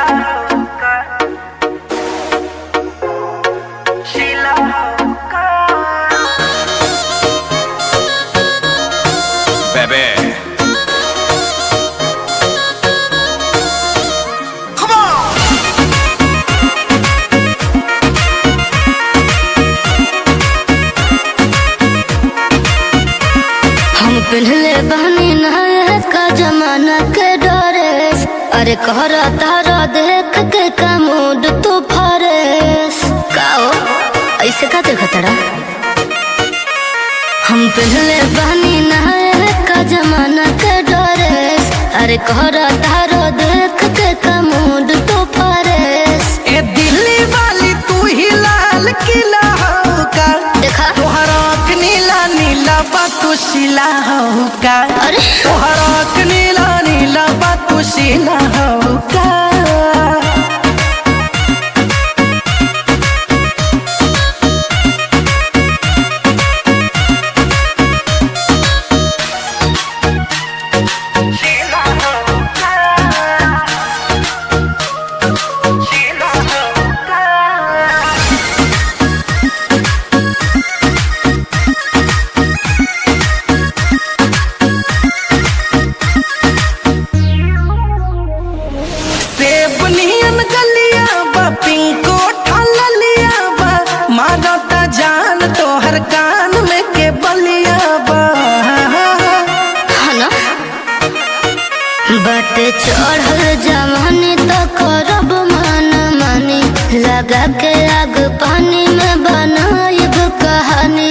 शीला होगा, शीला होगा। Baby, हम पहले बहनी नहाए का जमाना के डरेस। अरे कहरा तारा देख के का मूड तू फरेस काओ ऐसे का देखतड़ा। हम पहले बहनी नहाए का जमाना के डरेस। अरे कहरा तारा देख के का मूड तू फरेस। ए दिल्ली वाली तू ही लाल किला होगा, देखा तोहरा नीला नीला बातू शीला होगा। अरे तोहरा नीला नीला बातू शीला होगा। शीला होगा, शीला होगा। सेब नियन गलिया बा, पिंको ठललिया बा, मारता जान तोहर कान में के बलिया बा। हना बट चढ़ल जवानी तो करब मन मानी। लगा के आग पानी में बनाइब कहानी।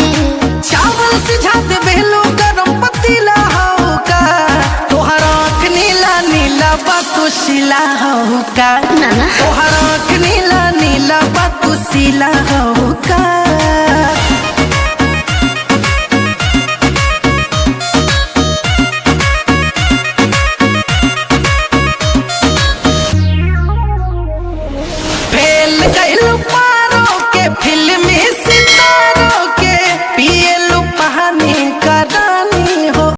चावल सिझा दे बेलो गरम पतीला होगा, तोहरा नीला नीला बातू शीला होगा। नाना तोहरा नीला नीला